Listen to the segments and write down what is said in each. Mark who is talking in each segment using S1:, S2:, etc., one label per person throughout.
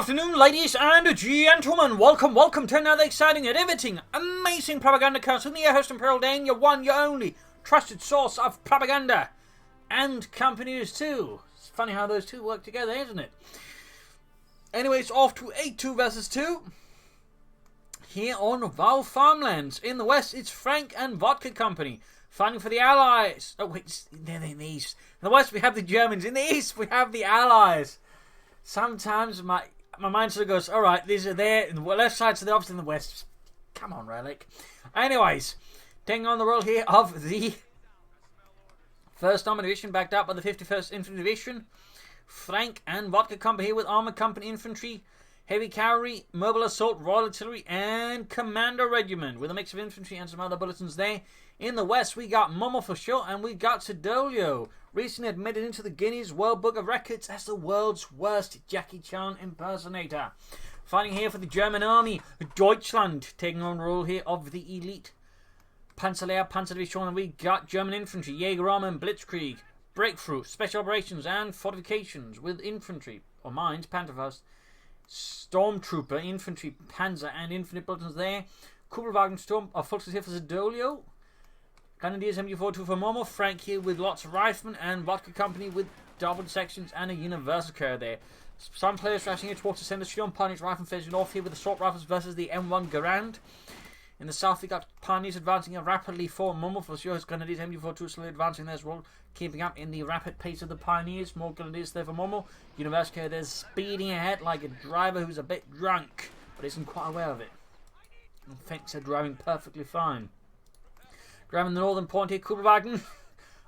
S1: afternoon, ladies and gentlemen. Welcome to another exciting, riveting, amazing Propagandacast with me, your host, Imperial Dane, your one, your only trusted source of propaganda and company news too. It's funny how those two work together, isn't it? Anyways, off to 8-2 versus 2. Here on Vaux Farmlands. In the west, it's Frank and Vodka Company fighting for the Allies. Oh wait, they're in the east. In the west, we have the Germans. In the east, we have the Allies. Sometimes my mind sort of goes, alright, these are there, in the left side, so the opposite in the west. Come on, Relic. Anyways, taking on the role here of the 1st Armour Division, backed up by the 51st Infantry Division. Frank and Vodka Company here with Armour Company Infantry, Heavy Cavalry, Mobile Assault, Royal Artillery, and Commando Regiment, with a mix of infantry and some other bulletins there. In the west, we got Momo4sho and we got Siddolio, recently admitted into the Guinness World Book of Records as the world's worst Jackie Chan impersonator. Fighting here for the German Army, Deutschland, taking on the role here of the elite Panzer Division, and we got German Infantry, Jaeger Armour and Blitzkrieg, Breakthrough, Special Operations and Fortifications, with Infantry, or Mines, Panzerfaust, Stormtrooper, Infantry, Panzer, and Infinite Bulletins there. Kubelwagen Storm, Volks here for Siddolio. Grenadiers MG42 for Momo, Frank here with lots of riflemen, and Vodka Company with doubled sections and a universal carrier there. Some players rushing here towards the centre, Shion Pioneers Rifle facing off here with the assault rifles versus the M1 Garand. In the south, we got Pioneers advancing rapidly for Momo4sho. His Grenadiers MG42 slowly advancing there as well, keeping up in the rapid pace of the Pioneers. More Grenadiers there for Momo. Universal carrier there speeding ahead like a driver who's a bit drunk, but isn't quite aware of it. And thinks they're driving perfectly fine. Grabbing the northern point here, Kubelwagen,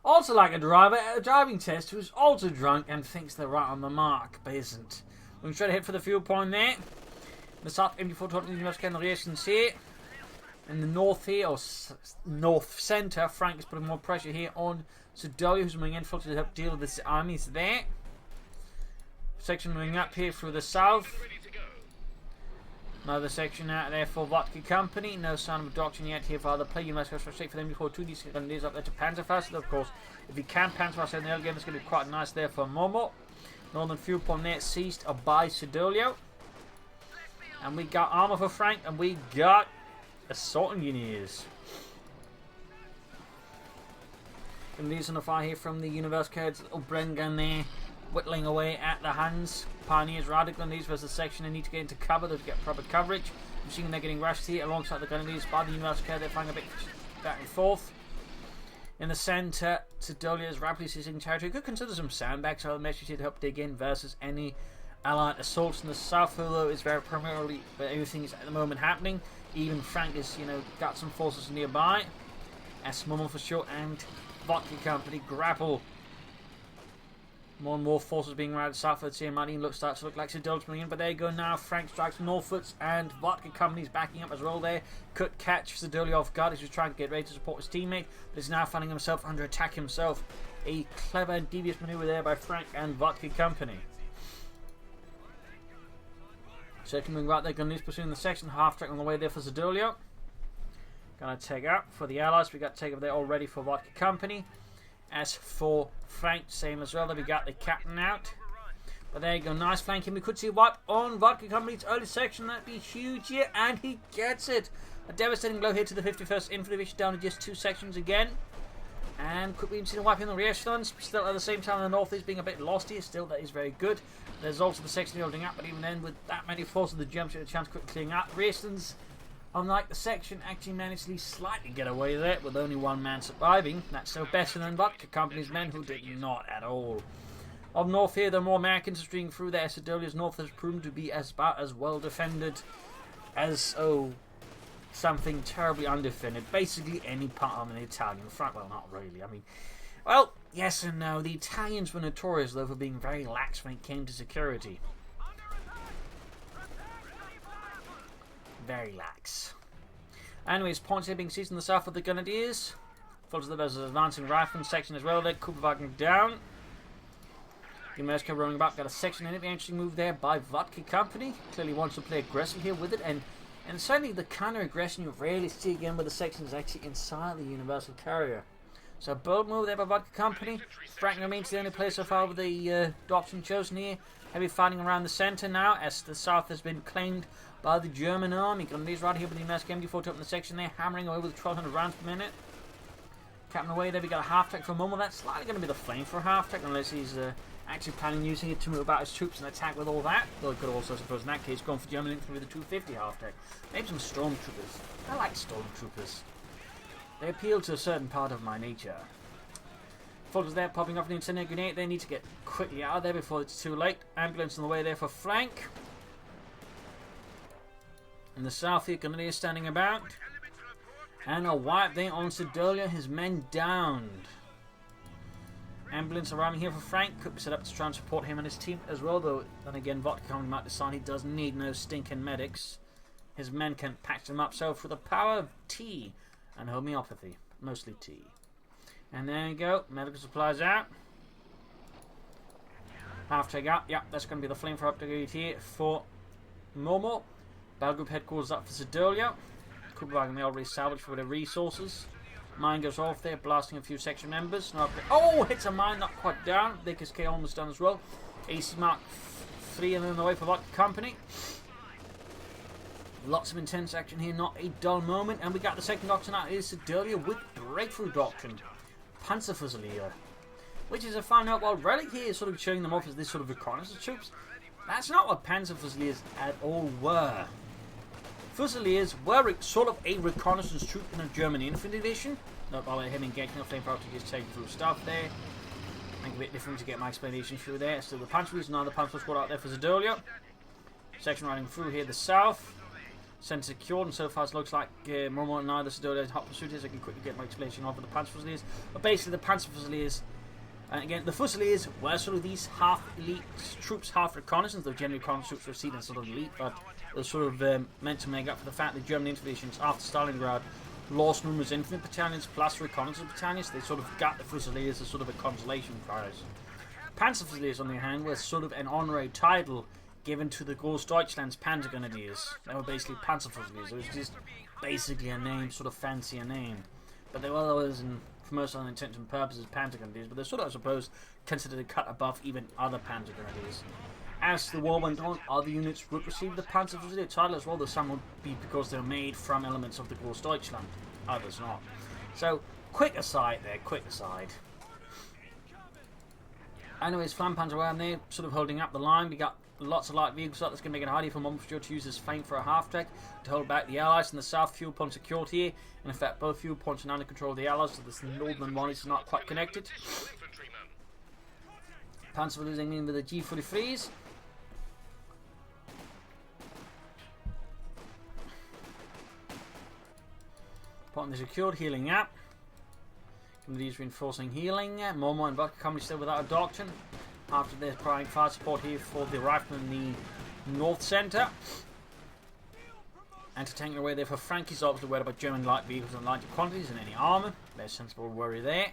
S1: also like a driver at a driving test who's also drunk and thinks they're right on the mark, but isn't. Moving straight ahead for the fuel point there. In the south, MG4 Universal Cannon reactions here. In the north here, or north centre, Frank is putting more pressure here on Siddolio, who's moving in full to help deal with this armies there. Section moving up here through the south. Another section out there for Vodka Company. No sign of a doctrine yet here for other play. You must go straight for them before 2 these Grenadiers up there to Panzerfaust. Of course, if you can Panzerfaust in the early game, it's going to be quite nice there for Momo. Northern fuel point there seized by Siddolio. And we got armour for Frank, and we got assault engineers. Grenadiers on the fire here from the Universal Carriers, little Bren gun there, whittling away at the hands. Pioneers, Radical Grenadiers versus section. They need to get into cover to get proper coverage. Machine gun, they're getting rushed here alongside the Grenadiers by the Universal Carrier. They're fighting a bit back and forth. In the centre, Siddolio is rapidly seizing territory. Could consider some sandbags or other measures here to help dig in versus any Allied assaults in the south, although it's very primarily where everything is at the moment happening. Even Frank has, got some forces nearby. As Momo4sho and Vodka Company grapple. More and more forces being routed southwards here. Martin starts to look like Siddolio's coming in, but there you go now. Frank strikes northwards, and Vodka Company's backing up as well there. Could catch Siddolio off guard as he's trying to get ready to support his teammate, but is now finding himself under attack himself. A clever and devious maneuver there by Frank and Vodka Company. Second moving right there, Grenadiers pursuing the section, half track on the way there for Siddolio. Gonna take up for the Allies. We got to take up there already for Vodka Company. As for Frank, same as well. There we got the captain out. But there you go, nice flanking. We could see a wipe on Vodka Company's early section. That'd be huge here, and he gets it. A devastating blow here to the 51st Infantry Division, down to just 2 sections again. And could we even see the wipe in the rear echelons? Still at the same time, the north is being a bit lost here. Still, that is very good. There's also the section holding up, but even then, with that many forces, the jumps get a chance to quickly clearing up. Rear echelons, unlike the section, actually managed to slightly get away there with only one man surviving. That's so better than Vodka Company's men, who did not at all. Up north here, the more Americans are streaming through there. Siddolio's north has proven to be about as well defended as, something terribly undefended. Basically any part of an Italian front. Well, not really. I mean, well, yes and no. The Italians were notorious, though, for being very lax when it came to security. Very lax. Anyways, points here being seized in the south of the Grenadiers. Follows the there's an advancing rifleman section as well there. Kubelwagen down. The American rolling back, got a section in it. The interesting move there by Vodka Company. Clearly wants to play aggressive here with it, and certainly the counter aggression you rarely see again with the section is actually inside the Universal Carrier. So bold move there by Vodka Company. Frank remains the only player so far with the doctrine chosen here. Heavy fighting around the centre now as the south has been claimed by the German army. Grenadiers right here with the American MD4 up in the section there, hammering away with 1200 rounds per minute. Capping away there, we got a half-track for Momo. That's likely going to be the flame for a half-track unless he's actually planning using it to move about his troops and attack with all that. Though he could also, I suppose, in that case, go for German infantry with a 250 half-track. Maybe some stormtroopers. I like stormtroopers. They appeal to a certain part of my nature. Soldiers there popping off an incendiary grenade. They need to get quickly out of there before it's too late. Ambulance on the way there for Frank. In the south here, Grenadiers standing about. And a wipe there on Siddolio. His men downed. Ambulance arriving here for Frank. Could be set up to try and support him and his team as well. Though, then again, Vodka might decide he doesn't need no stinking medics. His men can patch them up. So, for the power of tea and homeopathy. Mostly tea. And there you go. Medical supplies out. Half take out. Yep, that's going to be the flamethrower upgrade here for Momo. Battle group headquarters up for Siddolio. Could be wagon they already salvaged for their resources. Mine goes off there, blasting a few section members. No oh, hits a mine, not quite down. Vickers K almost done as well. AC Mark 3 and then the way for Vodka Company. Lots of intense action here, not a dull moment. And we got the second doctrine out. It is Siddolio with Breakthrough Doctrine. Panzerfusilier. Which is a fine note. While Relic here is sort of showing them off as this sort of reconnaissance troops, that's not what Panzerfusiliers at all were. Fusiliers were sort of a reconnaissance troop in a German infantry division. Not by him engaging a flamethrower to just take through stuff there. Make a bit different to get my explanation through there. Still the Panzerfusiliers, another Panzer squad out there for Siddolio. Section riding through here, the south. Centre secured, and so far it looks like Momo and neither Siddolio hot pursuit is. I can quickly get my explanation off of the Panzerfusiliers. But basically, the Panzerfusiliers, and again, the Fusiliers were sort of these half elite troops, half reconnaissance. Though generally reconnaissance troops were seen as sort of elite, but they're sort of meant to make up for the fact that German infantry divisions after Stalingrad lost numerous infantry battalions plus reconnaissance battalions. They sort of got the Fusiliers as sort of a consolation prize. Panzerfusiliers, on the other hand, were sort of an honorary title given to the Großdeutschland's Panzergrenadiers. They were basically Panzerfusiliers. It was just basically a name, sort of fancier name. But they were always, for most other intents and purposes, Panzergrenadiers. But they're sort of, I suppose, considered a cut above even other Panzergrenadiers. As the war went on, other units would receive the Panzerfusilier title as well, though some would be because they're made from elements of the Großdeutschland. Others not. So, quick aside there, quick aside. Anyways, Flampanzer around there, sort of holding up the line. We got lots of light vehicles up. That's going to make it harder for Momo4sho to use his flame for a half-track to hold back the Allies. In the south, fuel point secured here. And in fact, both fuel points are under control of the Allies, so this northern one is not quite connected. Panzer losing in with the G43s. Point secured, healing up. These reinforcing healing. Momo and Vodka Company still without a doctrine. After they're providing fire support here for the riflemen in the north centre. Anti-tank away there for Frank. He's obviously worried about German light vehicles and larger quantities and any armour. There's sensible worry there.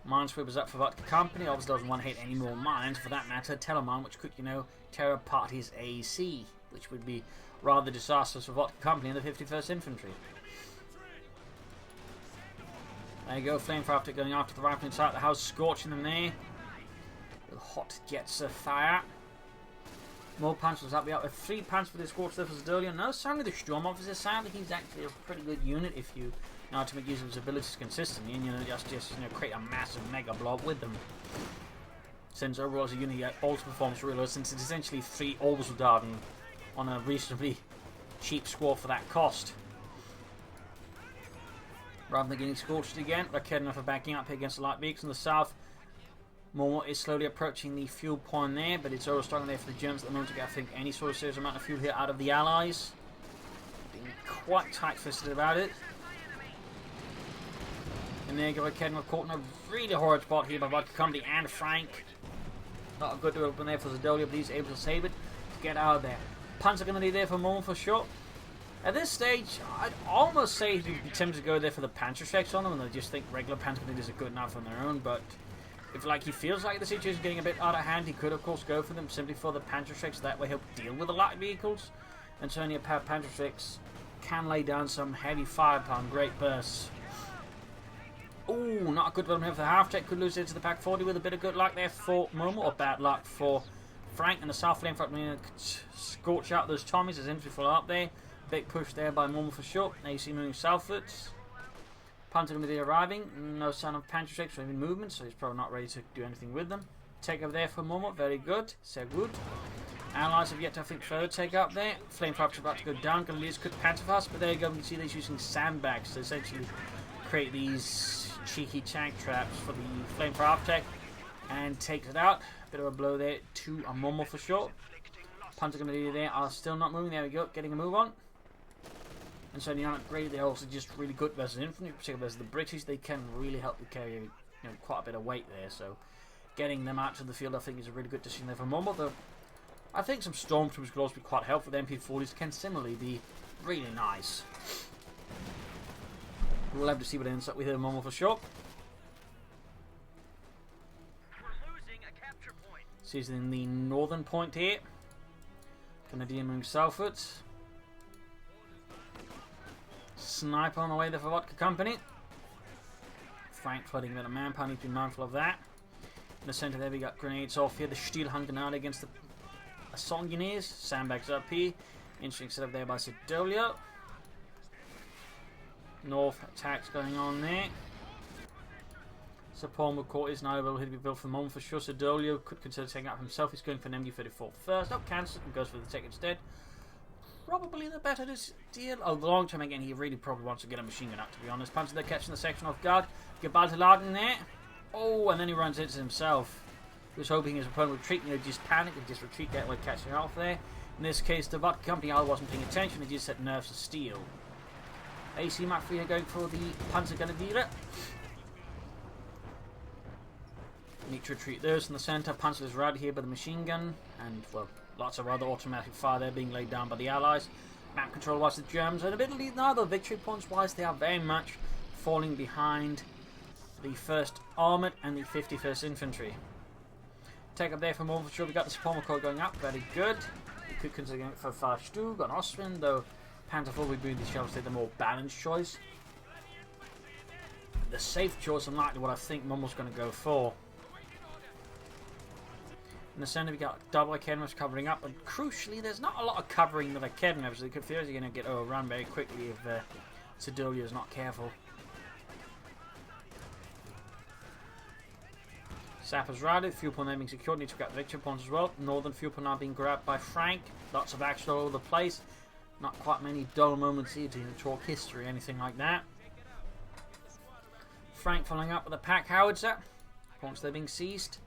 S1: Minesweepers up for Vodka Company. Obviously doesn't want to hit any more mines for that matter. Telemine, which could, tear apart his AC, which would be rather disastrous for Vodka Company and the 51st Infantry. There you go, flamethrower going after the rifle inside the house, scorching them there. With hot jets of fire. More panzers up. We have 3 panzers for this squad there for Siddolio. No, sadly the Sturm officer, sadly he's actually a pretty good unit if you know how to make use of his abilities consistently and just create a massive mega blob with them. Since overall as a unit he also performs really well, since it's essentially 3 Obersoldaten on a reasonably cheap squad for that cost. Rather than getting scorched again, they're caring enough for backing up here against the light vehicles in the south. Momo is slowly approaching the fuel point there, but it's always struggling there for the Germans at the moment to get, I think, any sort of serious amount of fuel here out of the Allies. Being quite tight-fisted about it. And there you go, Kedma caught in a really horrid spot here by Vodka Company and Frank. Not a good open there for Siddolio, but he's able to save it to get out of there. Panzer Grenadier there for Momo4sho. At this stage, I'd almost say he'd be tempted to go there for the Panzerschrecks on them, and I just think regular Panzer Grenadiers are good enough on their own, but if he feels like the situation is getting a bit out of hand, he could of course go for them simply for the Panzerschrecks. That way he'll deal with the light vehicles, and certainly a pair of Panzerschrecks can lay down some heavy firepower and great bursts. Ooh, not a good one here for the half-tech. Could lose it to the pack 40 with a bit of good luck there for Momo, or bad luck for Frank. And the south lane front going to scorch out those Tommies as infantry full up there. Big push there by Momo4sho. AC moving southwards. Punter going to be arriving. No sign of pantry shapes or even movement, so he's probably not ready to do anything with them. Take over there for Momo. Very good. Sehr good. Allies have yet to, I think, further take up there. Flame Fighters about to go down. Going to lose good panther fast, but there you go. You can see they're using sandbags to essentially create these cheeky tank traps for the Flame for half-tech and takes it out. Bit of a blow there to a Momo4sho. Punter going to be there. Are still not moving. There we go. Getting a move on. And so they're not great. They're also just really good versus infantry, particularly versus the British. They can really help you carry quite a bit of weight there. So getting them out to the field, I think, is a really good decision there for Momo. Though I think some stormtroopers could also be quite helpful. The MP40s can similarly be really nice. We'll have to see what ends up with here, Momo4sho. She's in the northern point here. Canadian moving southwards. Sniper on the way there for Vodka Company. Frank flooding a bit of manpower, need to be mindful of that. In the centre there we got grenades off here. The Stielhand Grenade against the assault engineers. Sandbags up here. Interesting setup there by Siddolio. North attacks going on there. So Paul McCourt is now able to be built for Momo4sho. Siddolio could consider taking out himself. He's going for an MD-34 first. Oh, cancels and goes for the tech instead. Probably the better deal. Oh, the long term again, he really probably wants to get a machine gun out, to be honest. Puncher there catching the section off guard. Gebalteladen there. Oh, and then he runs into himself. He was hoping his opponent would retreat, and he'd just panic and just retreat, get away catching off there. In this case, the Vodka Company I wasn't paying attention, he just set nerves of steel. AC Mafia going for the Panzergrenadiere. Need to retreat those in the centre. Panzer is right here by the machine gun, and well, lots of other automatic fire there being laid down by the Allies. Map control wise, the Germans are in a bit of lead now, though victory points wise, they are very much falling behind the 1st Armoured and the 51st Infantry. Take up there from Momo4sho. We got the Momo4sho going up, very good. We could consider going for CoH2 on Austrian, though Panther 4 would be the shall say the more balanced choice. The safe choice, and likely what I think Momo's going to go for. In the centre we got double Academics covering up, and crucially there's not a lot of covering of Academics. They could feel they're going to get overrun very quickly if Siddolio is not careful. Sappers routed, fuel point there being secured, need to get victory points as well. Northern fuel point now being grabbed by Frank. Lots of action all over the place. Not quite many dull moments here to talk history, anything like that. Frank following up with a pack howitzer. Points they're being seized.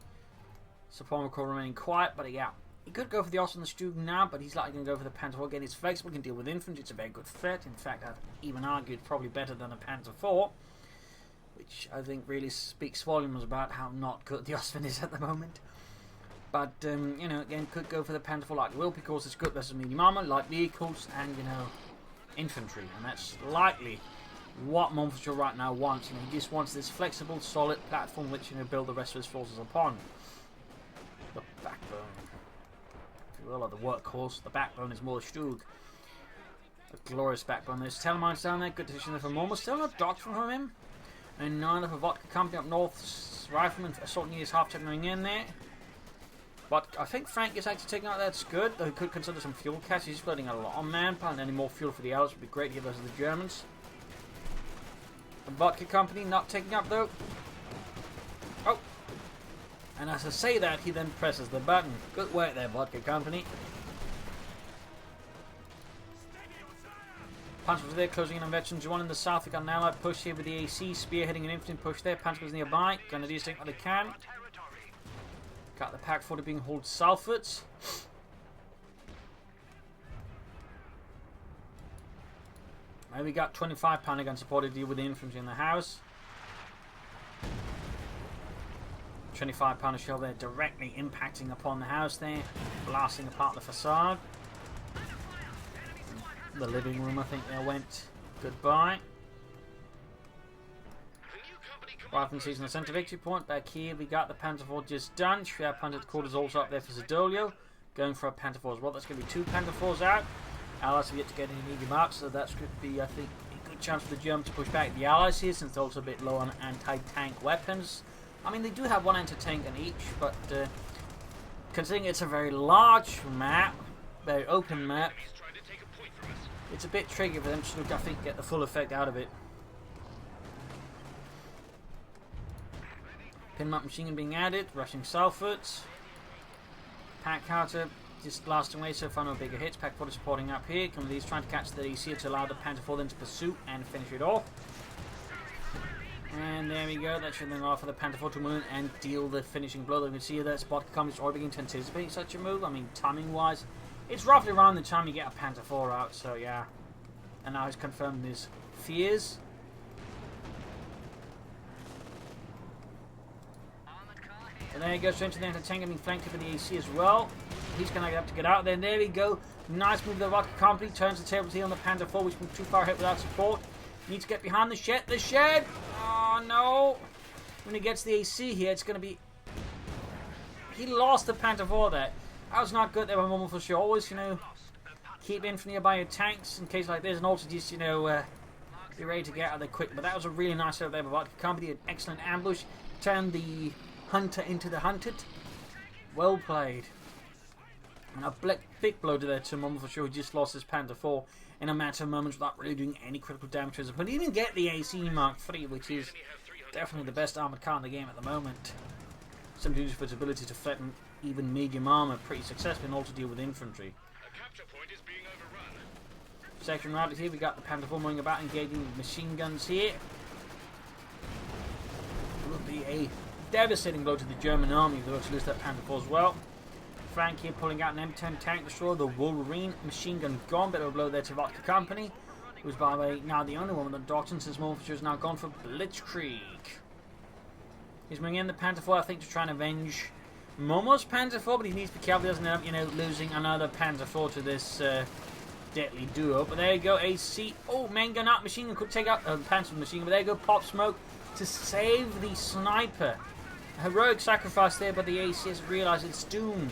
S1: So Momo4sho remaining quiet, but yeah, he could go for the Austrian Stug now, but he's likely going to go for the Panther 4. Again, he's flexible, can deal with infantry, it's a very good threat. In fact, I've even argued probably better than a Panther 4, which I think really speaks volumes about how not good the Austrian is at the moment. But, again, could go for the Panther 4 like will, because it's good versus medium armour, light vehicles, and, infantry. And that's likely what Momo4sho right now wants. He just wants this flexible, solid platform which, build the rest of his forces upon. The backbone, if you will, or the workhorse. The backbone is more Stug. A glorious backbone. There's Telemines down there. Good decision there for Momo. Still no dots from him. And neither for Vodka Company up north. Rifleman assaulting his half-tech going in there. But I think Frank is actually taking out that's good. Though he could consider some fuel cash. He's flooding a lot of manpower, and any more fuel for the Allies would be great here versus the Germans. The Vodka Company not taking up though. Oh! And as I say that, he then presses the button. Good work there, Vodka Company. Panzers there, closing in on veterans. One in the south, we got an allied push here with the AC, spearheading an infantry push there. Panzers nearby, Grenadiers taking what they can. Got the pack 40 being hauled southwards. Now we got 25 pounder gun supported deal with the infantry in the house. 25 pounder shell there directly impacting upon the house there, blasting apart the facade. The living room, I think there went goodbye. Rifleman sees in the centre victory point. Back here we got the Panther 4 just done. Shroud Panther quarters also up there for Siddolio. Going for a Panther 4 as well. That's going to be 2 Panther 4s out. Allies have yet to get any medium marks, so that's going to be, I think, a good a chance for the Germans to push back the Allies here, since they're also a bit low on anti-tank weapons. I mean, they do have one anti-tank in each, but considering it's a very large map, very open map, it's a bit tricky for them to, I think, get the full effect out of it. Pinmap machine gun being added, rushing southwards. Pack Howitzer just blasting away so far, no bigger hits. Pack 40 supporting up here. These trying to catch the AC to allow the Panther 4 then to pursue and finish it off. And there we go, that should then allow for the Panther 4 to move and deal the finishing blow. You can see that Vodka companies already beginning to anticipate such a move. I mean, timing wise, it's roughly around the time you get a Panther 4 out, so yeah. And now he's confirmed his fears. And there he goes straight to the anti-tank, being flanked by the AC as well. He's going to have to get out there. And there we go. Nice move of the Vodka company. Turns the tables here on the Panther 4, which moved too far ahead without support. Needs to get behind the shed. The shed! Oh no! When he gets the AC here, it's going to be... He lost the Panther 4 there. That was not good there by Momo4sho. Always, you know, keep Infantry nearby your tanks in case like this, and also just, you know, be ready to get out of there quick. But that was a really nice setup there by Vodka company. An excellent ambush. Turned the hunter into the hunted. Well played. And a big blow there to Momo4sho, who just lost his Panther 4 in a matter of moments without really doing any critical damage to it. But he didn't get the AC Mark III, which is definitely the best armoured car in the game at the moment. Simply due to its ability to threaten even medium armour pretty successfully and also deal with infantry. Section right here, we got the Panther 4 moving about, engaging machine guns here. It will be a devastating blow to the German army if they were to lose that Panther 4 as well. Frank here pulling out an M10 tank destroyer, the Wolverine machine gun gone, bit of a blow there to Vodka company, who's by the way now the only one with the doctrine since Momo4sho is now gone for Blitzkrieg. He's moving in the Panther 4, I think, to try and avenge Momo's Panther 4, but he needs to be careful he doesn't end up, you know, losing another Panther 4 to this deadly duo. But there you go, AC. Oh, main gun up, machine gun could take out Panther machine gun, but there you go, pop smoke to save the sniper. A heroic sacrifice there, but the AC has realised it's doomed.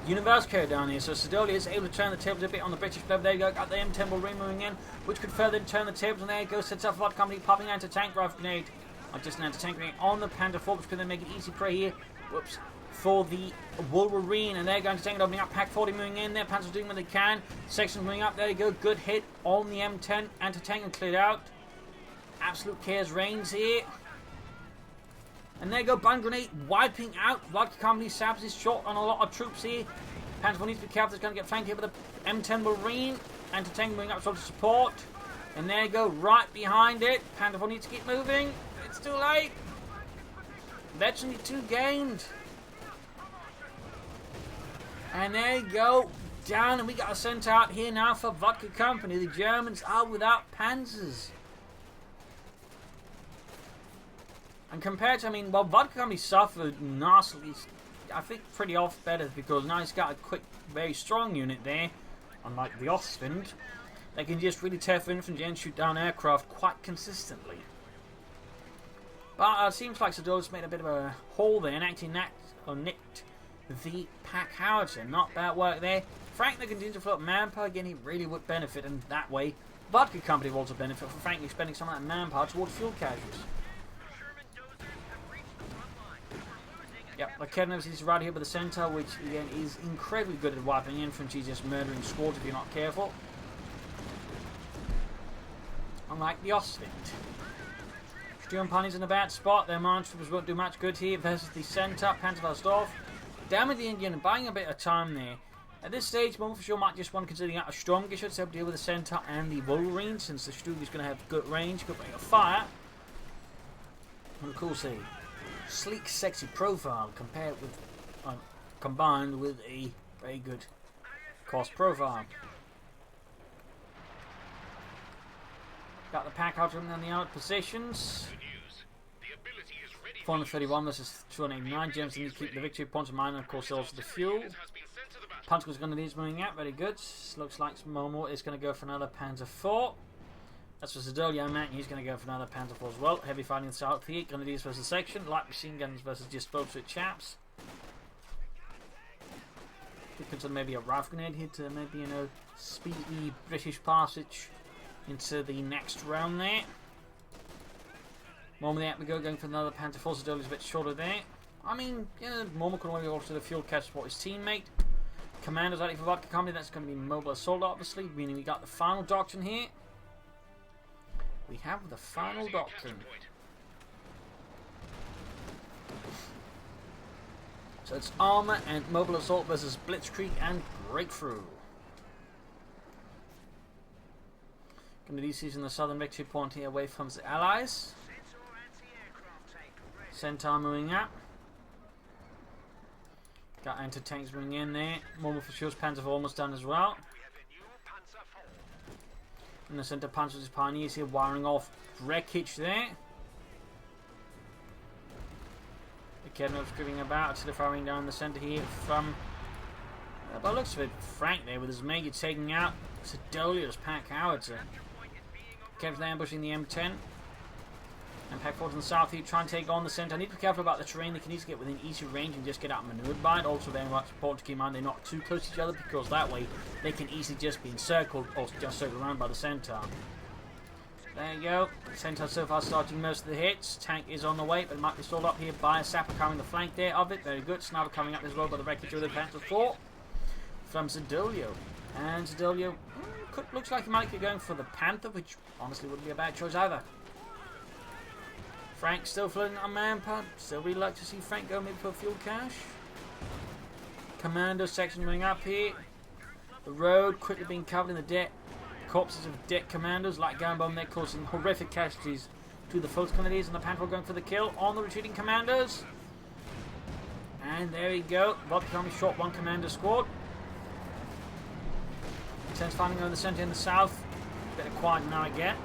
S1: Universe carrier down here, so Siddolio is able to turn the tables a bit on the British club. There you go, got the M10 Wolverine moving in, which could further turn the tables, and there you go, sets up Vodka company, popping anti-tank rifle grenade. Not just an anti-tank grenade on the Panther 4, which could then make it easy prey here. Whoops. For the Wolverine, and they're going to tank it, opening up. Pack 40 moving in there, Panthers doing what they can. Sections moving up, there you go, good hit on the M10, anti-tank and cleared out. Absolute chaos reigns here. And there you go, Bun Grenade wiping out. Vodka company saps is short on a lot of troops here. Panther 4 needs to be careful, it's going to get flanked here with the M10 Marine. Anti-tank moving up to support. And there you go, right behind it. Panther 4 needs to keep moving. It's too late. Veteran 2 gained. And there you go, down, and we got a sent out here now for Vodka company. The Germans are without panzers. And compared to, I mean, well, Vodka company suffered nastily, I think pretty off better, because now he's got a quick, very strong unit there, unlike the Ostwind. They can just really tear through infantry and shoot down aircraft quite consistently. But it seems like Siddolio's made a bit of a hole there and actually nicked the Pack Howitzer. Not bad work there. Frank the continues to float manpower. Again, he really would benefit, and that way Vodka company will also benefit from frankly spending some of that manpower towards fuel casualties. Yep, like Kevin is right here with the center, which again is incredibly good at wiping infantry, just murdering squads if you're not careful. Unlike the Ostwind. Sturm Pani's in a bad spot. Their march troopers won't do much good here versus the center. Panzerfaustdorf. Damn the Indian, buying a bit of time there. At this stage, Momo4sho might just want to consider out a Sturmgeschütz to help deal with the center and the Wolverine, since the Stug is going to have good range, good rate of fire. And of course, a sleek, sexy profile compared with, combined with a very good cost profile. Got the Pack out in the out positions. 431 versus 289. James needs to keep the victory points in mind, and of course also the fuel. Punchman's going to need moving out, very good. Looks like Momo is going to go for another Panther 4. That's for Siddolio, man. He's going to go for another Panther 4 as well. Heavy fighting in South here. Grenadiers versus section. Light machine guns versus just bolster chaps. Could consider maybe a rifle grenade here to maybe, you know, speedy British passage into the next round there. Momo there we go, going for another Panther Force. Siddolio's a bit shorter there. I mean, yeah, Momo can only go to the fuel cache for his teammate. Commandos ready for Vodka Company. That's going to be Mobile Assault, obviously, meaning we got the final doctrine here. We have the final doctrine. So it's Armour and Mobile Assault versus Blitzkrieg and Breakthrough. Going to be using the southern victory point here away from the Allies. Centaur moving up. Got anti-tanks moving in there. Momo4sho's Panzer IV almost done as well. And the centre Panzer's Pioneers here wiring off wreckage there. The Kednov's screaming about, still firing down the centre here from, by the looks of it, Frank there with his major taking out Siddolio's pack howitzer. Kev's ambushing the M10. And pack forward to the south here, try and take on the centre. I need to be careful about the terrain. They can easily get within easy range and just get out maneuvered by it. Also very much important to keep in mind they're not too close to each other, because that way they can easily just be encircled or just circled around by the Centaur. There you go. The Centaur so far starting most of the hits. Tank is on the way, but it might be stalled up here by a sapper covering the flank there of it. Very good. Sniper coming up as well by the wreckage of the Panther IV from Siddolio. And Siddolio looks like he might get going for the Panther, which honestly wouldn't be a bad choice either. Frank still floating on manpower. Still really like to see Frank go maybe for a fuel cache. Commando section moving up here. The road quickly being covered in the dead corpses of dead commandos like going bomb there, causing horrific casualties to the foes committees, and the Panther going for the kill on the retreating commandos. And there we go. Vodka only shot one commander squad. Intense fighting over the centre and the south. Bit of quiet now again.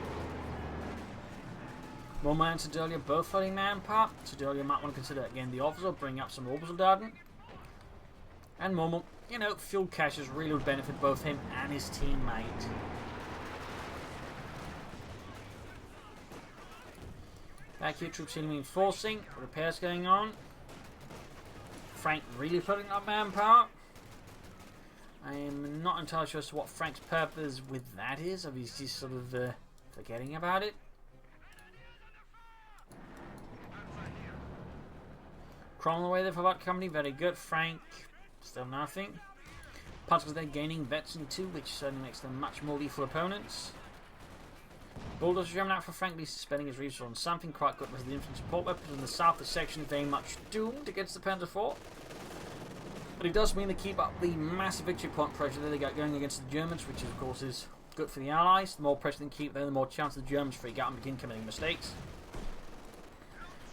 S1: Momo and Siddolio both fighting manpower. Siddolio might want to consider again the officer, bring up some orbital darting. And Momo, you know, fuel caches really would benefit both him and his teammate. Back here, troops reinforcing, repairs going on. Frank really putting up manpower. I am not entirely sure as to what Frank's purpose with that is. Or he's just sort of forgetting about it. Crawling away there for Vodka Company, very good. Frank, still nothing. Particles they're gaining vets in 2, which certainly makes them much more lethal opponents. Bulldozers jamming out for Frank, at least spending his resources on something quite good with the infantry support weapons. In the south, the section is very much doomed against the Panther IV. But it does mean they keep up the massive victory point pressure that they got going against the Germans, which of course is good for the Allies. The more pressure they keep there, the more chance the Germans freak out and begin committing mistakes.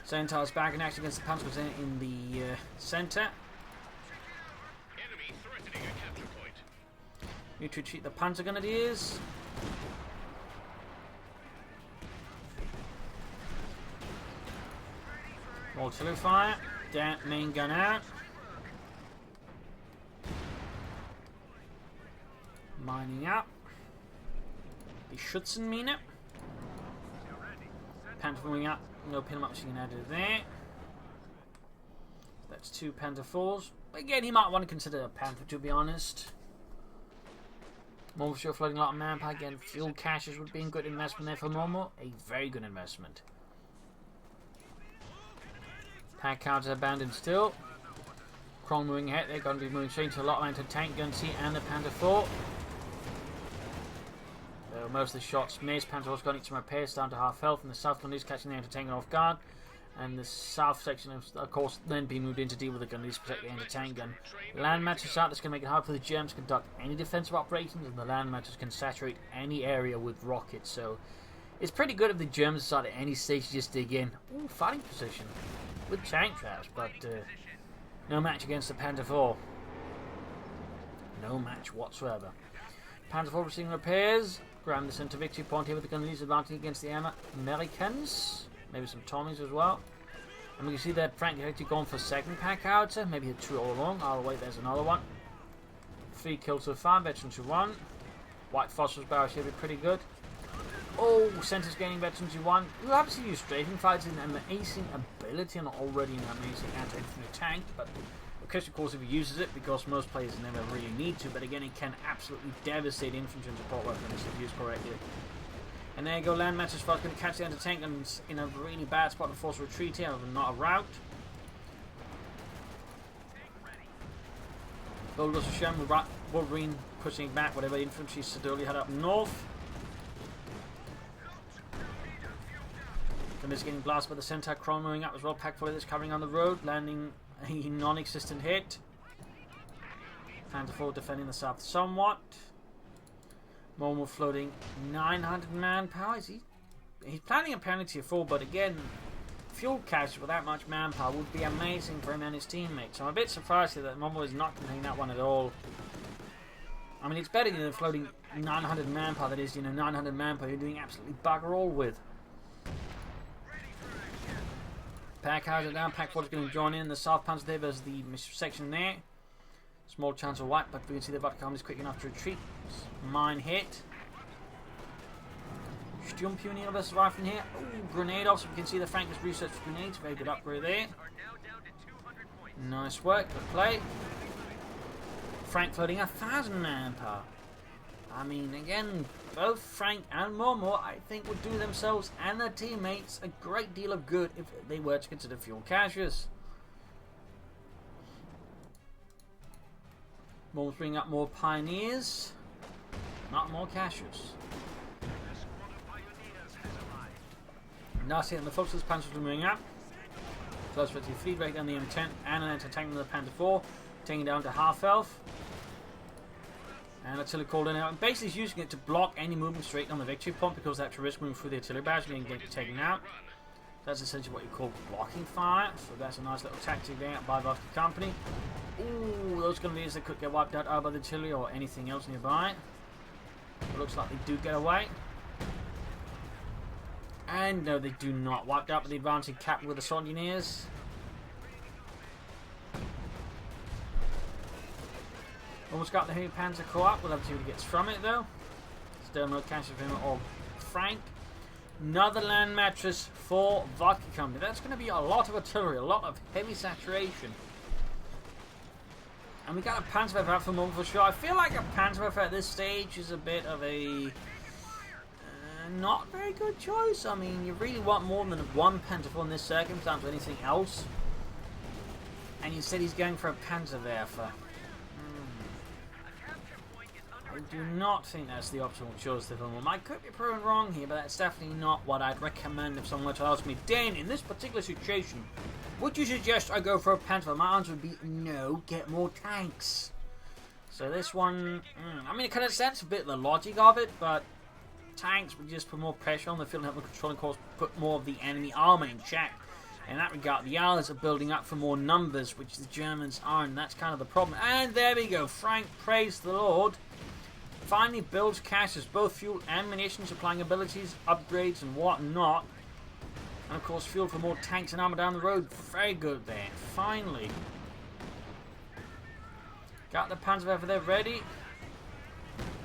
S1: Centaur's back in action against the Panzers in the centre. Need to retreat the Panzer Grenadiers. Artillery fire. That main gun out. Mining up. The Schützenmine. Panther moving up. No pin much you can add to there. That's 2 Panther IVs. Again, he might want to consider a Panther, to be honest. Momo4sho floating a lot of manpower. Again, fuel caches would be a good investment there for Momo. A very good investment. Pack counters abandoned still. Kron moving ahead. They're going to be moving straight to a lot of anti-tank guns here and the Panther IV. So most of the shots missed. Panther IV's got some repairs down to half health, and the south Grenadiers catching the anti-tank off guard. And the south section, of course, then being moved in to deal with the Grenadiers to protect the anti-tank gun. Land matches out. That's going to make it hard for the Germans to conduct any defensive operations, and the land matches can saturate any area with rockets. So it's pretty good if the Germans decide at any stage to just dig in. Ooh, fighting position with tank traps, but no match against the Panther IV. No match whatsoever. Panther IV receiving repairs. Grab the centre victory point here with the Grenadiers advancing against the Americans. Maybe some Tommies as well. And we can see that Frank is actually going for second pack howitzer. Maybe he had 2 all along. Oh wait, there's another one. 3 kills so far, veterans who won. White Phosphorus barrage here be pretty good. Oh, centre's gaining veterans who won. We'll obviously use strafing fighters in an amazing ability and already an amazing anti-infantry tank, but of course if he uses it, because most players never really need to, but again it can absolutely devastate infantry and support weapons if used correctly. And there you go, land matches first, going to catch the anti-tank and in a really bad spot to force a retreat here, but not a rout. Gold was shown with Wolverine pushing back whatever infantry Siddolio had up north. Is getting blasted by the centaur, Kron moving up as well. Pack volley that's covering on the road, landing a non-existent hit. Panther 4 defending the south somewhat. Momo floating 900 manpower. He's planning a penalty of 4, but again, fuel cache without much manpower would be amazing for him and his teammates. So I'm a bit surprised here that Momo is not containing that one at all. I mean, it's better than floating 900 manpower. That is, 900 manpower you're doing absolutely bugger all with. Pack has it down. Pack 4 is going to join in. The South Panzer there versus the section there. Small chance of wipe, but we can see the Vodka is quick enough to retreat. Mine hit. Sturmpioneer versus Rifle here. Ooh, grenade off, so we can see the Frank has researched grenades. Very good upgrade there. Nice work. Good play. Frank floating 1,000 manpower. I mean, again, both Frank and Momo, I think, would do themselves and their teammates a great deal of good if they were to consider fuel caches. Momo's bringing up more pioneers, not more caches. Nasty and the Fox's Panthers are moving up. Close 53, break down the M10 and an anti-tank with the Panther 4, taking down to half health. And artillery called in out, and basically he's using it to block any movement straight on the victory point because they have to risk moving through the artillery barrage and getting taken out. That's essentially what you call blocking fire, so that's a nice little tactic there by Vodka Company. Ooh, those grenadiers that could get wiped out by the artillery or anything else nearby. It looks like they do get away. And no, they do not. Wiped out by the advancing captain with the Engineers. Almost got the heavy Panzer co-op. We'll have to see what he gets from it though. Still no cash of him or Frank. Another land mattress for Vodka Company. That's going to be a lot of artillery, a lot of heavy saturation. And we got a Panzerwerfer out for Momo4sho. I feel like a Panzerwerfer at this stage is a bit of a not very good choice. I mean, you really want more than one Panzerwerfer in this circumstance or anything else. And instead he's going for a Panzerwerfer. I do not think that's the optimal choice to film. I could be proven wrong here, but that's definitely not what I'd recommend if someone were to ask me, Dan, in this particular situation, would you suggest I go for a Panther? My answer would be no, get more tanks. So this one, I mean, it kind of sense a bit of the logic of it, but tanks would just put more pressure on the field and help the controlling course put more of the enemy armor in check. In that regard, the Allies are building up for more numbers, which the Germans aren't, and that's kind of the problem. And there we go, Frank, praise the Lord. Finally builds caches, both fuel and munitions, supplying abilities, upgrades and whatnot. And of course fuel for more tanks and armor down the road. Very good there. Finally. Got the Panzerwerfer there ready.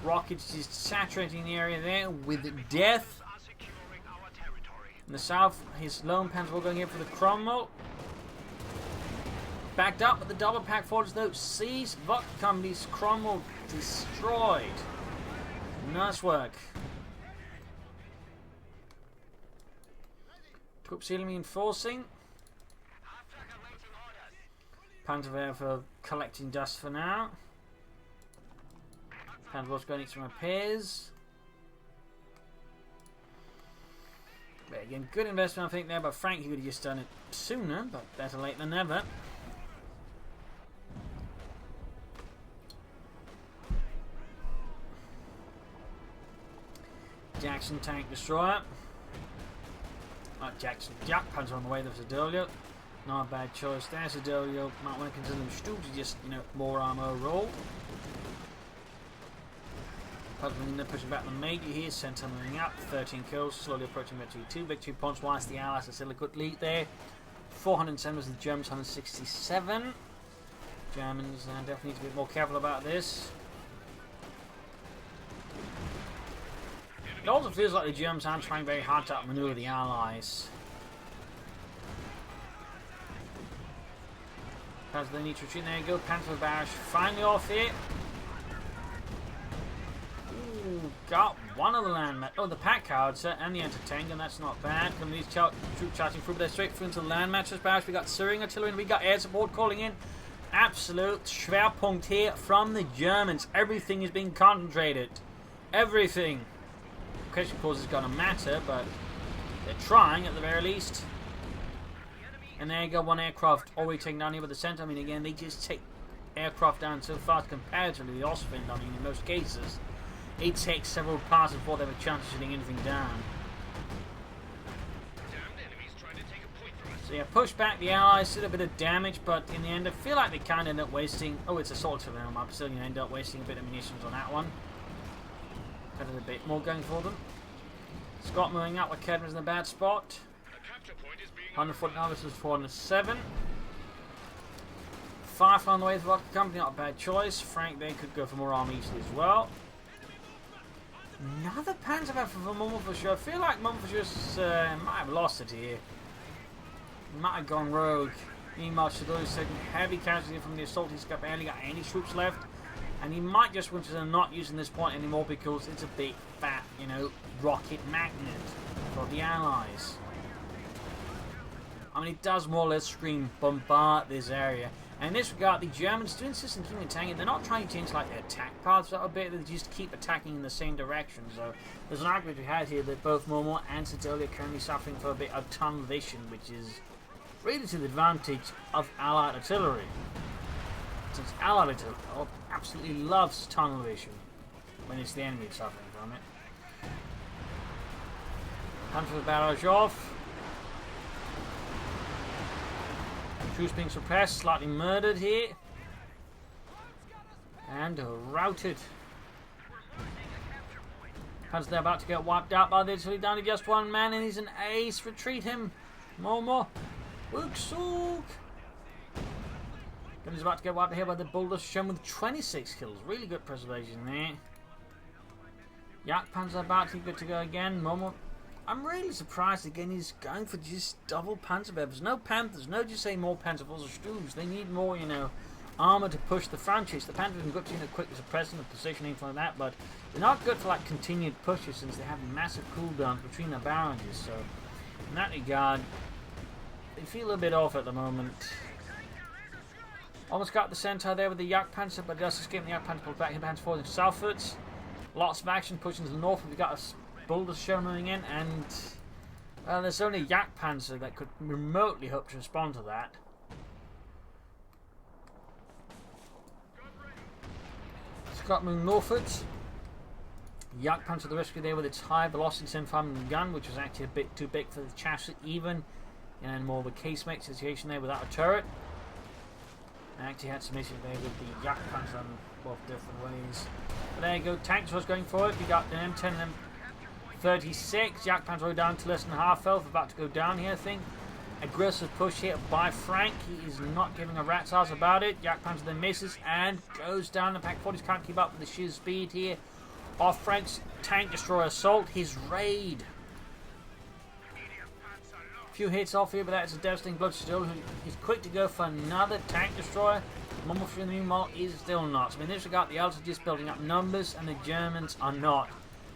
S1: Rockets is saturating the area there with death. In the south, his lone Panzer going in for the Cromwell. Backed up, but the double pack forwards though sees Vodka Company's Cromwell destroyed. Nice work. Troops reinforcing. Panzerwerfer collecting dust for now. Panzerwerfer's going to need some repairs. But again, good investment I think there, but Frank, he would have just done it sooner, but better late than never. Jackson tank destroyer. Jackson Jack Panzer on the way. There's Siddolio. Not a bad choice there. Siddolio might want to consider them stoops, just more armor roll. They're pushing back the major here. Center moving up. 13 kills. Slowly approaching victory 2. Victory points wise. The Allies are still a good lead there. 407 was the Germans. 167. Germans definitely need to be more careful about this. It also feels like the Germans aren't trying very hard to outmaneuver the Allies. As they need to retreat, there you go. Panther barrage finally off here. Ooh, got one of the landmass. Oh, the pack howitzer and the anti-tank, and that's not bad. From these troops charging through, but they're straight through into the landmass. Barrage. We got Syrian artillery, and we got air support calling in. Absolute Schwerpunkt here from the Germans. Everything is being concentrated. Everything. Question, of course, is going to matter, but they're trying at the very least. And there you go, one aircraft already taken down here with the center. I mean, again, they just take aircraft down so fast comparatively to the Austrian. I mean, in most cases, it takes several passes before they have a chance of shooting anything down. So yeah, push back the Allies, did a bit of damage, but in the end, I feel like they kind of end up wasting. Oh, it's assault to them. I'm still going to end up wasting a bit of munitions on that one. Got a bit more going for them. Scott moving up with Kedman's in a bad spot. 140 versus 407. 5 on the way to the Vodka Company, not a bad choice. Frank there could go for more army easily as well. Another Panzer for Momo4sho. I feel like Momo4sho might have lost it here. Might have gone rogue. Meanwhile, Siddolio's taking heavy casualty from the assault. He's barely got any troops left. And he might just want to not using this point anymore because it's a big, fat, you know, rocket magnet for the Allies. I mean, it does more or less scream bombard this area. And in this regard, the Germans do insist on keeping attacking. They're not trying to change like their attack paths a bit. They just keep attacking in the same direction. So there's an argument to be had here that both Momo and Siddolio are currently suffering for a bit of tunnel vision, which is really to the advantage of Allied artillery. Since Allied artillery absolutely loves tunnel vision when it's the enemy suffering from it. Time for the barrage off. Troops being suppressed, slightly murdered here. And routed. As they're about to get wiped out by this, down to just one man, and he's an ace. Retreat him. Momo4sho. He's about to get wiped here by the Bulldozer with 26 kills. Really good preservation there. Jagdpanzer about to be good to go again. Momo. I'm really surprised again he's going for just double Panzerwehrers. No Panthers, no just say more Panzerwehrers. They need more, you know, armor to push the Franchise. The Panthers can go to, you know, quick suppressing and positioning like that, but they're not good for like continued pushes since they have massive cooldowns between the barrages. So in that regard, they feel a bit off at the moment. Almost got the center there with the Jagdpanzer, but just escaping the Jagdpanzer, pulled back in Panzer forward and southwards. Lots of action pushing to the north. We've got a Bulldozer moving in, and there's only Jagdpanzer that could remotely hope to respond to that. Scott moving northwards. Jagdpanzer to the rescue there with its high velocity Infantry gun, which was actually a bit too big for the chassis, even in more of a casemate situation there without a turret. I actually had some issues there with the Jagdpanzer in both different ways. But there you go, tanks was going for it. We got an M10 and M36. Jagdpanzer down to less than half health, about to go down here, I think. Aggressive push here by Frank. He is not giving a rat's ass about it. Jagdpanzer then misses and goes down. The Pack 40s can't keep up with the sheer speed here of Frank's tank destroyer assault. His raid. Few hits off here, but that is a devastating blow. Still, he's quick to go for another tank destroyer. Momo4sho, meanwhile, is still not. So in this regard, the Allies are just building up numbers, and the Germans are not.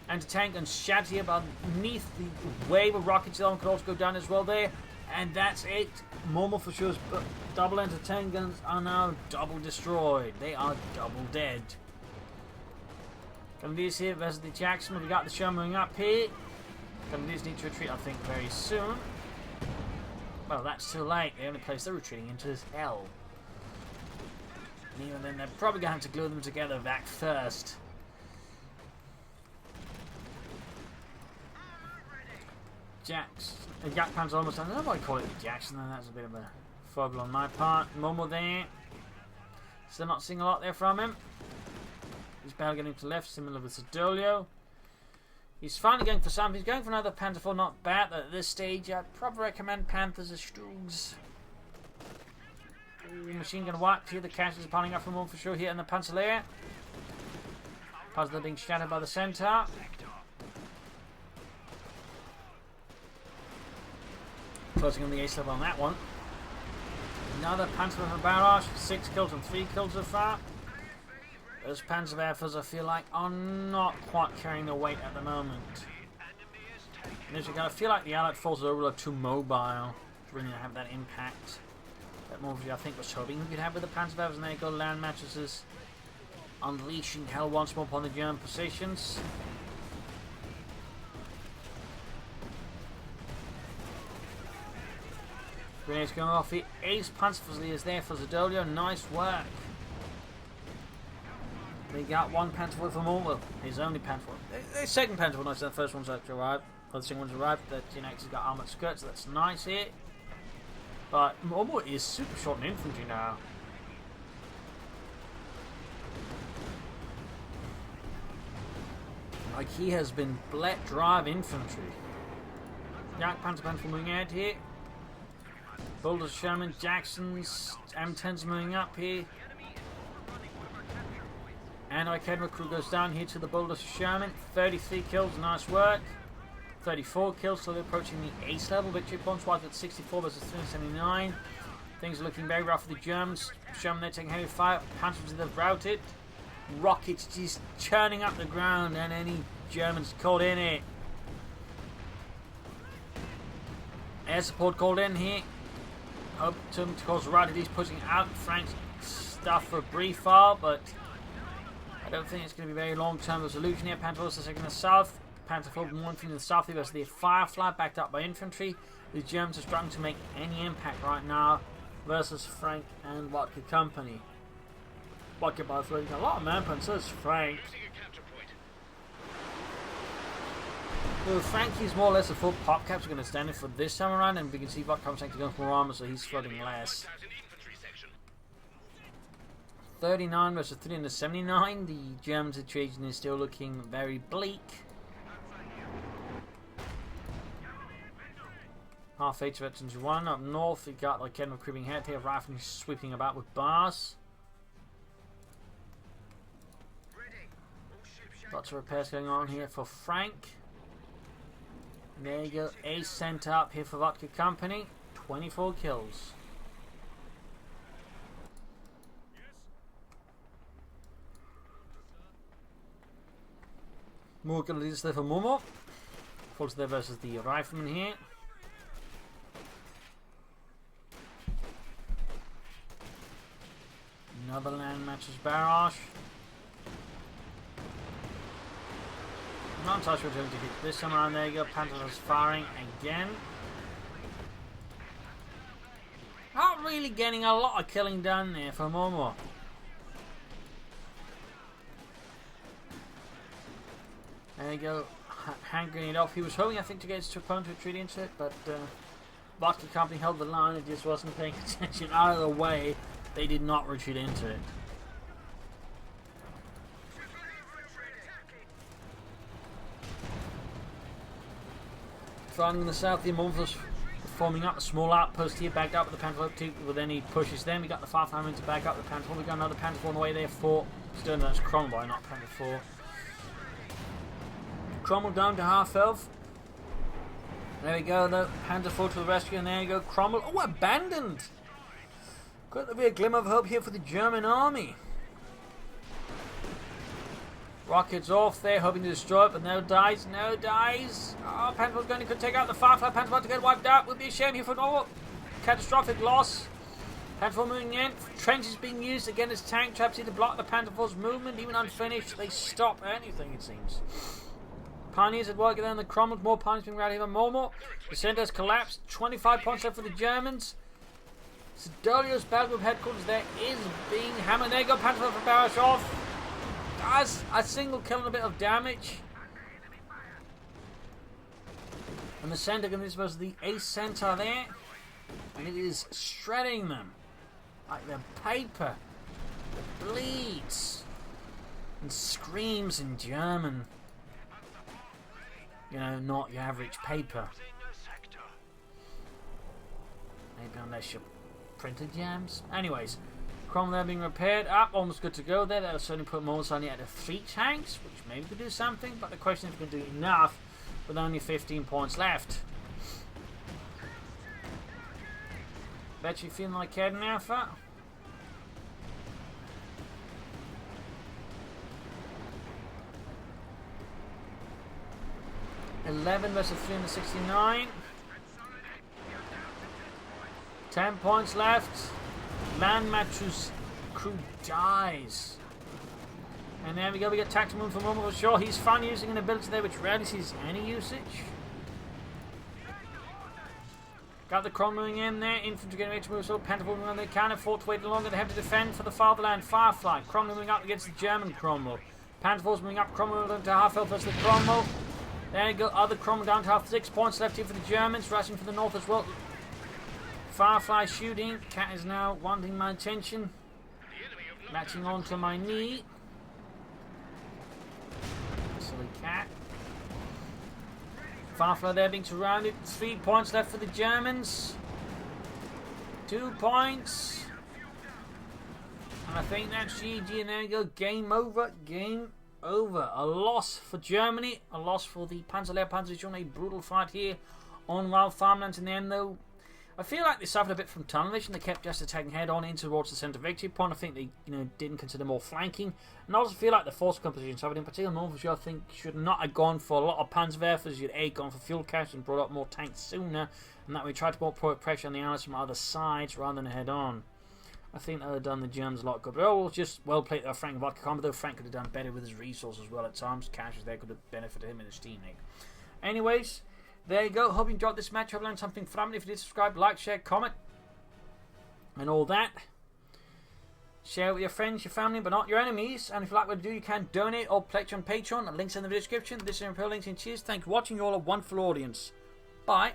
S1: Anti-tank and shat here beneath the wave of rockets that could also go down as well there. And that's it. Momo4sho's double anti-tank guns are now double destroyed. They are double dead. Canadians here versus the Jackson. We got the show moving up here. Canadians need to retreat, I think, very soon. Well, that's too late. The only place they're retreating into is hell. And even then, they're probably going to have to glue them together back first. Jagdpanzer almost done. I don't know why I call it the Jackson, then that's a bit of a fumble on my part. Momo there. Still not seeing a lot there from him. He's barely getting to the left, similar with Siddolio. He's finally going for something. He's going for another Panther 4, not bad at this stage. I'd probably recommend Panthers as Strugs. Machine gun wiped here. The casualties are piling up from Momo4sho here in the Panzer layer. Puzzler being shattered by the center. Closing on the ace level on that one. Another Panzer with a barrage. 6 kills and 3 kills so far. Those Panzerwerfers, I feel like, are not quite carrying the weight at the moment. I feel like the Allied forces are too mobile to really have that impact that Momo4sho, I think, was hoping we could have with the Panzerwerfers. And there you go, land mattresses unleashing hell once more upon the German positions. Grenades going off. The ace Panzer is there for Siddolio. Nice work. They got one Panzer for Momo. His only Panzer. The second Panzer, not the first one's actually arrived. The second one's arrived. That he's got armored skirts, so that's nice here. But Momo is super short in infantry now. Like he has been let drive infantry. Yak Panzer moving out here. Boulders, Sherman, Jacksons, M10s moving up here. And OKW crew goes down here to the Boulders, Sherman. 33 kills, nice work. 34 kills, so they're approaching the ace level. Victory points wise at 64 versus 379. Things are looking very rough for the Germans. Sherman, they're taking heavy fire. Panzers, they've routed. Rockets just churning up the ground, and any Germans caught in it. Air support called in here. Hope to cause right. He's pushing out Frank's stuff for a brief while, but I don't think it's going to be very long-term resolution here. Panzer forces taking the south. Panzer force one from the south. Versus the Firefly backed up by infantry. The Germans are struggling to make any impact right now versus Frank and Vodka company. Vodka by throwing a lot of manpower, and so is Frank. Well, Frankie's more or less a full pop caps are going to stand in for this time around, and we can see Vodka comes to go for more armor, so he's flooding less. 39 versus 379. The German situation is still looking very bleak. Half 8 veterans 1 up north. We got like Kendall creeping head here, rifling sweeping about with bars. Lots of repairs going on here for Frank. There you go, ace sent up here for Vodka company. 24 kills. More going to lead us there for Momo. Falls there versus the rifleman here. Another land matches barrage. Not touch with him to hit this time around. There you go. Panzer is firing again. Not really getting a lot of killing done there for Momo. There you go. Hand grenade off. He was hoping, I think, to get his opponent to retreat into it, but Vodka company held the line. It just wasn't paying attention. Out of the way, they did not retreat into it. Fighting in the south, the Momo4sho forming up a small outpost here, backed up with the Panzer 2, but then he pushes them. We got the Vaux Farmlands to back up the Panzer 4. We got another Panzer 4 on the way there for. Still, that's Cromwell, not Panzer 4. Cromwell down to half health. There we go, the Panzer 4 to the rescue, and there you go, Cromwell. Oh, abandoned! Could there be a glimmer of hope here for the German army? Rockets off there, hoping to destroy it, but no dies, no dies. Oh, Panzer's going to take out the Firefly. Panzer about to get wiped out. Would be a shame here for Norway. Catastrophic loss. Panzer moving in. Trenches being used again as tank traps here to block the Panzer Force movement. Even unfinished, they stop anything, it seems. Pioneers at work, and then the Cromwell. More pioneers being routed here by Momo. The centre has collapsed. 25 points left for the Germans. Siddolio's battle group headquarters there is being hammered. There you go, Panzer for barrage off. Does a single kill and a bit of damage. And the centre, and this was the ace centre there. And it is shredding them like the paper. It bleeds and screams in German. You know, not your average paper. Maybe unless you're printed jams. Anyways, Cromwell being repaired. Up, almost good to go there. That'll certainly put Momo4sho only at the 3 tanks, which maybe could do something, but the question is if we can do enough with only 15 points left. Bet you feeling like heading alpha. 11 versus 369. 10 points left. Land matches crew dies. And there we go, we get Tactical Moon from Momo4sho. He's finally using an ability there which rarely sees any usage. Got the Crom moving in there. Infantry getting ready to move, so Panther moving on. They can't afford to wait longer. They have to defend for the fatherland. Firefly. Crom moving up against the German Cromwell. Panther moving up. Crom moving down to half health versus the Cromwell. There you go. Other Cromwell down to half. 6 points left here for the Germans. Rushing for the north as well. Firefly shooting. Cat is now wanting my attention. Latching onto my knee. Silly cat. Firefly there being surrounded. 3 points left for the Germans. 2 points. And I think that's GG. And there you go. Game over. Game over. A loss for Germany. A loss for the Panzerlehrpanzerdivision. A brutal fight here on Vaux Farmlands in the end, though. I feel like they suffered a bit from tunnel vision. They kept just attacking head on in towards the centre victory point. I think they, didn't consider more flanking. And I also feel like the force composition suffered. In particular, Momo4sho, I think, should not have gone for a lot of Panzerwerfers. You'd A, gone for fuel cache and brought up more tanks sooner. And that we tried to put pressure on the Allies from other sides rather than head on. I think that would have done the Germans a lot good. But overall, just well played there, Frank Vodka combo. Though Frank could have done better with his resources as well at times. Caches there could have benefited him and his teammate. Anyways, there you go. Hope you enjoyed this match. Hope you learned something from it. If you did, subscribe, like, share, comment, and all that. Share it with your friends, your family, but not your enemies. And if you like what I do, you can donate or pledge on Patreon. The links in the video description. This is Imperial Links and cheers. Thanks for watching. You all a wonderful audience. Bye.